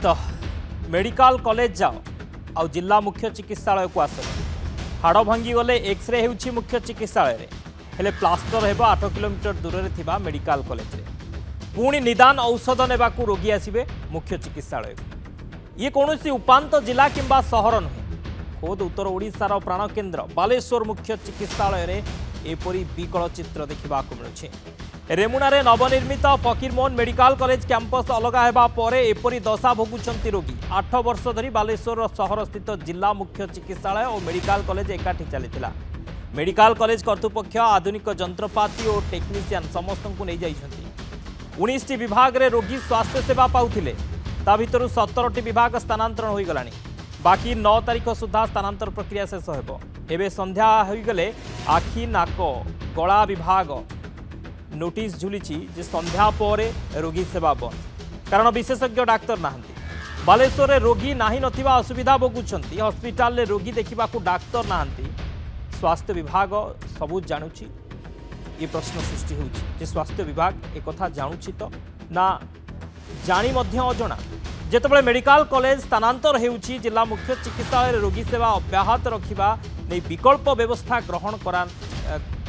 तो medical college जाओ आ जिला मुख्य चिकित्सालय को आस हाड़ भांगी गले एक्सरे होउछि मुख्य चिकित्सालय हेले प्लास्टर हेबो 8 किलोमीटर दूर थिबा मेडिकल कॉलेज रे पुणी निदान औषध नेबाकू रोगी आसिबे मुख्य चिकित्सालय ये कौनसी उपांत जिला किंबा सहर नुहे खोद उत्तर ओडिशार प्राण केन्द्र बालेश्वर मुख्य चिकित्सालय रे एपरी विकल चित्र देखा मिलुछि। रेमुणारे नवनिर्मित फकीरमोहन मेडिकल कॉलेज कैंपस अलगा हेबा परे एपरी दशा भोगुछंती रोगी 8 वर्ष धरी बालेश्वर सहर स्थित जिला मुख्य चिकित्सालय और मेडिकल कॉलेज एकाठी चलीथिला। मेडिकल कॉलेज कर्तृपक्ष आधुनिक जंत्रपाति और टेक्नीशियन समस्त को नहीं जाइछंती। 19टी विभाग रे रोगी स्वास्थ्य सेवा पाउथिले ता भितरु 17टी विभाग स्थानांतरण होई गलानी बाकी 9 तारिख सुधा स्थानांतर प्रक्रिया शेष हेबो। एबे संध्या होई गले आखि नाक गला विभाग नोटिस झुली जे संध्या पर रोगी सेवा बंद कारण विशेषज्ञ डाक्तर नाहंती। बालेश्वर रोगी नाही नथिबा असुविधा भोगुछंती। हॉस्पिटल रे रोगी देखिबाकू डाक्तर नाहंती। स्वास्थ्य विभाग सबू जानुची ये प्रश्न सृष्टि होउची जे स्वास्थ्य विभाग एक कथा जानुची तो ना जानी मध्य अजणा जेतेबेले मेडिकल कॉलेज स्थानांतर हेउची जिला मुख्य चिकित्सालय रे रोगी सेवा अब्याहत रखिबा नै विकल्प व्यवस्था ग्रहण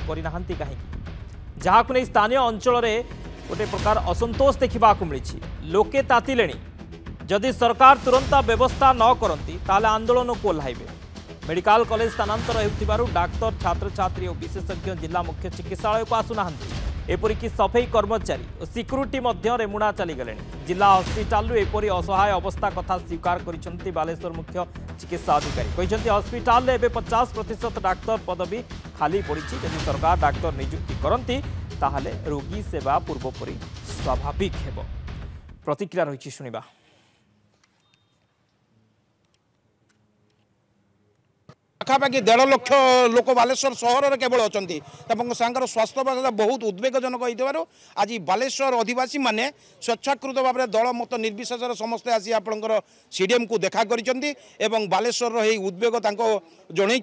करिनाहंती काहे जहाँ को नहीं स्थानीय अंचल में गोटे प्रकार असंतोष देखा मिली लोके तातिले जदि सरकार तुरंत व्यवस्था न करती ताले आंदोलन को ओह्लाइबे। मेडिकल कॉलेज स्थानांतर हेउथिबारु डाक्तर छात्र छात्री और विशेषज्ञ जिला मुख्य चिकित्सालय को आसुनाहांती। एपरिक सफाई कर्मचारी और सिक्यूरीटी मध्य रेमुणा चलीगले। जिला हस्पिटाल एपरी असहाय अवस्था कथा स्वीकार करिसेंती बालेश्वर मुख्य चिकित्सा अधिकारी कहते हस्पिटाल एबे 50% डाक्तर पदवी खाली पड़ी। यदि सरकार डाक्तर नियुक्ति करती ताहले रोगी सेवा पूर्वपरी स्वाभाविक हेबो। प्रतिक्रिया रही शुणा। पाखापाखि 1.5 लाख लोक बालेश्वर सहर केवल अच्छा सांकर स्वास्थ्य व्यवस्था बहुत उद्वेगजनक हो आज बालेश्वर अधिवासी माने स्वेच्छाकृत भाव में दल मत निर्विशेष समस्ते आसी आपंकर सीडीएम को देखा कर बालेश्वर उद्वेग जनई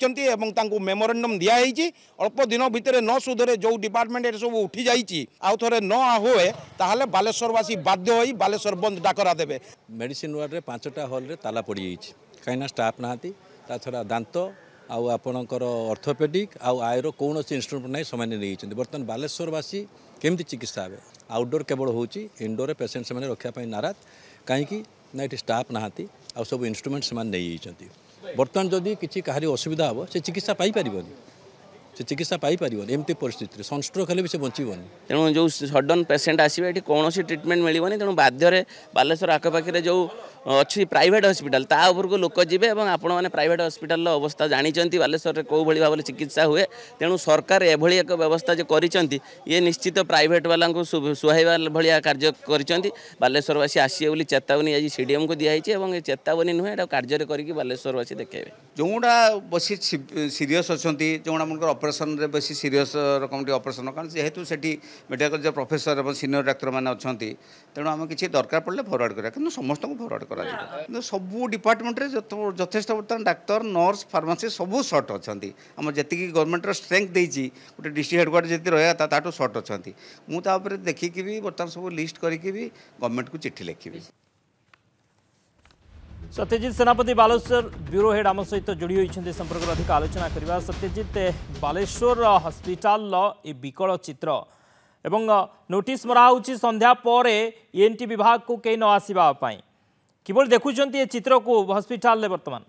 मेमोरेंडम दिखाई अल्प दिन भितर न सुधरे जो डिपार्टमेंट सब उठी जाइए आउ थे न हुए ताहले बालेश्वरवासी बाध्य हो बालेश्वर बंद डाकरा देवे। मेडिसिन वार्ड रे 5टा हॉल रे ताला पड़ जाइए कहीं स्टाफ नहांती ता छड़ा दांत आउ आपणकर अर्थोपेडिक आउ आयर कौन इन्स्ट्रुमेंट ना से नहीं बर्तमान बालेश्वरवासी केमती चिकित्सा हे आउटडोर केवल होची इनडोर पेसेंट से रखापी नाराज कहीं ना ये स्टाफ नहांती आउ सब इन्स्ट्रुमेंट से नहीं बर्तमान जदि किसी कहारी असुविधा हे से चिकित्सा पाइपर से चिकित्सा पाइपर एमती परिस्थिति सनस्ट्रोक हेल्ले भी से बचबनी तेणु जो सडन पेसेंट आसवे ये कौन ट्रिटमेंट मिलनी तेणु बाध्य बालेश्वर आखपाखे जो अच्छी प्राइवेट हॉस्पिटल ता उपरको लोक जीवे और आपण मैंने प्राइवेट हॉस्पिटल अवस्था जानते बालेश्वर कौ भाई भाव चिकित्सा हुए तेणु सरकार एभली एक व्यवस्था जो करिसेंती ये निश्चित प्राइवेट वाला सुहाइबा भाया कार्य करिसेंती। बालेश्वरवासी आसिए बोली चेतावनी आज सीडीएम को दिखाई और ये चेतावनी नुहे कार्य करके बालेश्वरवासी देखेबे जोड़ा बस सीरीयस अच्छा जो ऑपरेशन रे बस सीरीयस रकम ऑपरेशन कारण जेहेतु से मेडिकल जो प्रोफेसर और सीनियर डाक्तर मैंने अच्छा तेणु आम किसी दरकार पड़े फरवर्ड करा कि समस्त को फरवर्ड करा सबू डिपार्टमेंट रे यथेष बर्तमान डाक्तर नर्स फार्मासी सबू सर्ट अच्छा आम जी गवर्नमेंट स्ट्रेंथ देती गोटे डिस्ट्रिक्ट हेडक्वार्टर जी रहा था सर्ट अच्छा मुझे देखिकी भी बर्तमान सब लिस्ट करके भी गवर्नमेंट को चिट्ठी लिखी। सत्यजित सेनापति बालेश्वर ब्यूरो हेड आम सहित जोड़ी होती संपर्क अधिक आलोचना करवा। सत्यजित बालेश्वर हस्पिटाल विकल चित्र एवं नोटिस मराही संध्या पर एएनटी विभाग को कई न आसवाई किभली देखुंत ये चित्र को हस्पिटाल वर्तमान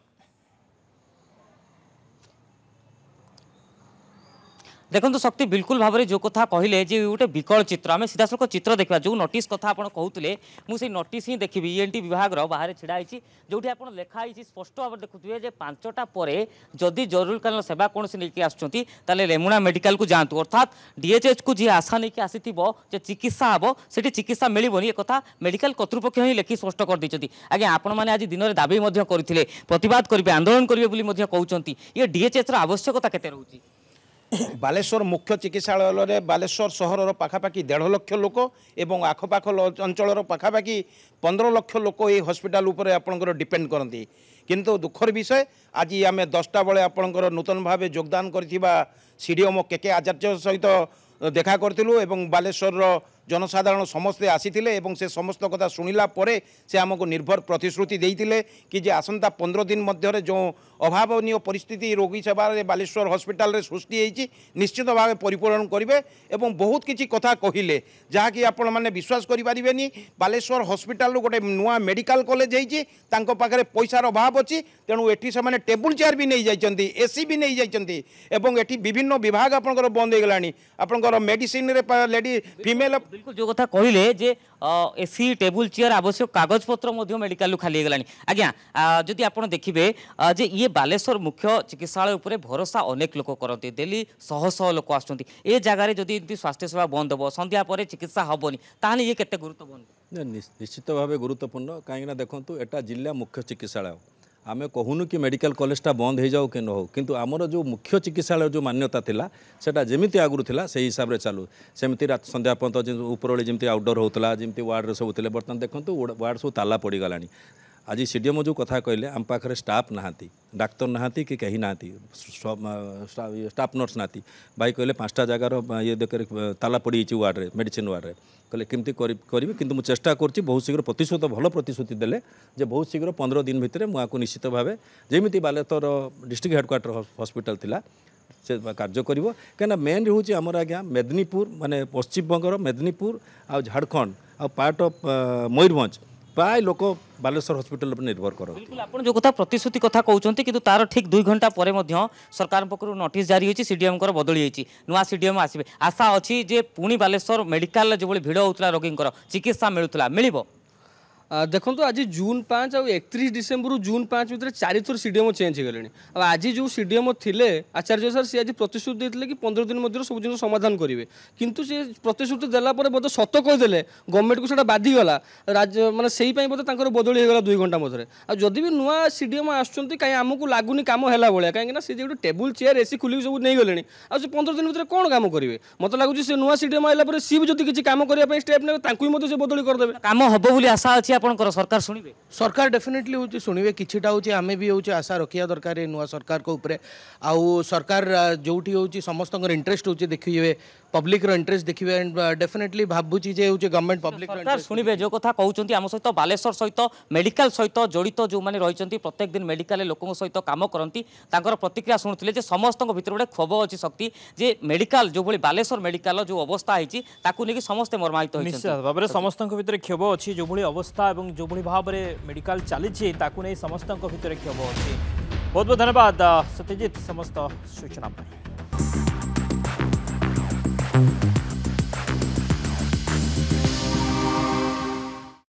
देखो तो शक्ति बिल्कुल भाव में जो कथा कहले जे गोटे विकल चित्र आम सीधा सड़क चित्र देखा जो नोटिस कथा आप कहते मुझे नोटिस ही देखी ईएनटी विभाग बाहर छिड़ाई जो आप लिखाई स्पष्ट भाव देखुए 5टा पर जदि जरूरकालीन सेवा कौन से नहीं आसुँच रेमुणा मेडिकल को जातु अर्थात डीएचएच को जी आशा नहीं आसी चिकित्सा हम से चिकित्सा मिलबनी एक मेडिकल कर्तृपक्ष ही लिखि स्पष्ट कर देते। आज्ञा आपण मैंने आज दिन में दाबी करते प्रतिवाद करेंगे आंदोलन करेंगे कहते ये डीएचएच आवश्यकता केते रोची बालेश्वर मुख्य चिकित्सालय बालेश्वर सहर पाखापाखि 1.5 लाख लोक एवं आखपाख अंचल पाखापाखि 15 लाख लोक ये हॉस्पिटल उपर आपंकर डिपेंड करती किंतु दुखर विषय आज आम 10टा बेले आपंकर नूतन भाव योगदान कर सीडीएम के आचार्य सहित देखा करूँ बालेश्वर जनसाधारण समस्ते आसीथिले एवं से समस्त कथा शुणिला परे से आमको निर्भर प्रतिश्रुति देइथिले कि जे आसंता 15 दिन मध्य जो अभावनीय परिस्थिति रोगी सेवा बालेश्वर हॉस्पिटल रे सृष्टि होती निश्चित भाव परिपूरण करेंगे एवं बहुत किसी कथा कहले जहाँकि आपण मैंने विश्वास करें बालेश्वर हॉस्पिटल गोटे नुआ मेडिकल कॉलेज होती पाखे पैसार अभाव अच्छी तेणु एटी से टेबुल चेयर भी नहीं जाइए एसी भी नहीं जाइए एवं एटी विभिन्न विभाग आपंकर बंद हो गलानी आपंकर मेडिसिन लेडी फीमेल बिल्कुल जो कथा कहले जे एसी टेबुल चेयर आवश्यक कागज पत्र मेडिकल खाली गलानी आज्ञा जदि आप देखिए जे ये बालेश्वर मुख्य चिकित्सालय उपर भरोसा अनेक लोक करते डेली शह शह लोक आसुँच ए जगार जदि स्वास्थ्य सेवा बंद हम संध्या पर चिकित्सा हेनी ताहले ये केते गुरुत्वपूर्ण निश्चित भाव गुरुत्वपूर्ण कहीं देखूँ एटा जिला मुख्य चिकित्सालय आमे कहूनु कि मेडिकल कॉलेजटा बंद हो जाओ कि न हो किंतु आमर जो मुख्य चिकित्सालय जो मान्यता थिला सेटा जेमिति आगुरु थिला से हिसाब रे चालू सेमिति रात संध्या पर्यंत उपरओଳି जेमिति आउटडोर होतला जेमिति वार्ड रे सब थिले बर्तमान देखंतु वार्ड सब ताला पड़ी गलानी आज सीडीएमओ जो कथा कहले आम पाखे स्टाफ नहांती डाक्तर नहांती कि कहीं नहांती स्टाफ नर्स नहांती भाई कहले 5टा जगार ये देख ताला पड़ी वार्ड रे मेडिसिन वार्ड रे कहले केमती करेंगे किंतु मुझे चेष्टा करछि बहुत शीघ्र प्रतिश्रुत भल प्रतिश्रुति देले जे बहुत शीघ्र 15 दिन भितर मुझे निश्चित भाव जेमिति बालेश्वर डिस्ट्रिक्ट हेडक्वार्टर हॉस्पिटल थिला से कार्य करिवो कहीं मेन रोचे आमर आज्ञा मेदिनीपुर माने पश्चिम बंगर मेदिनीपुर आ झारखंड आ पार्ट ऑफ मयूरभंज प्राय लोक बालेश्वर हॉस्पिटल पर निर्भर कर बिल्कुल आप जो कथा प्रतिश्रुति कथा कहते कि तार ठीक 2 घंटा पर सरकार पक्ष नोटिस जारी होती सीडीएम बदली होती नुआ सीडीएम आसवे आशा अच्छी जे पुणी बालेश्वर मेडिकल जो भिड़ होता रोगी चिकित्सा मिलूला मिल देखो आज जून 5 और 31 डिसेम्बर जून 5 भितर 4 थर सीडीएम चेंज हो गले अब आज जो सीडीएम थिले आचार्य सर सी आज प्रतिश्रुति देते कि 15 दिन मध्य सब जिन समाधान करेंगे किंतु से प्रतिश्रुति देला बोधे सत कहीदे गवर्नमेंट को सीटा बाधिगला राज्य मैंने से बोधे बदली होगा 2 घंटा मध्य आदि भी नुआ सीडीएम आसुँच कहीं आमको लगुनि कम है भाया कहीं सी जो टेबुल चेयर एसी खोलिक सब नहीं गले आज 15 दिन भितर कौन काम करेंगे मत लगुच से नुआ सीडीएम आला सी भी जो किसी काम करने स्टेप ने बदली करदे काम हम बोली आशा अच्छी आपंकर सरकार शुणवे सरकार डेफिनेटली हूँ शुणवे किछिटा हूँ आम भी हूँ आशा रखा दरकार नुआ सरकार को ऊपर आउ सरकार जो हूँ समस्त इंटरेस्ट हूँ देखिए पब्लिक इंटरेस्ट देखिए एंड डेफिनेटली भावुची जे हूँ गवर्नमेंट पब्लिक सरकार शुणवे जो कथा कहते आम सहित बालेश्वर सहित मेडिकल सहित जड़ित जो मैंने रही प्रत्येक दिन मेडिकल लोक सहित कम करती प्रतिक्रिया शुणुते समस्त भर गोटे क्षोभ अच्छी शक्ति जे मेडिकल जो भाई बालेश्वर मेडिकल जो अवस्था होती समस्ते मर्माहित भाव समस्त भर क्षोभ अच्छी जो भाई अवस्था और जो भाव में मेडिकल चली समस्त भर क्षोभ अच्छी बहुत बहुत धन्यवाद सत्यजित समस्त सूचना।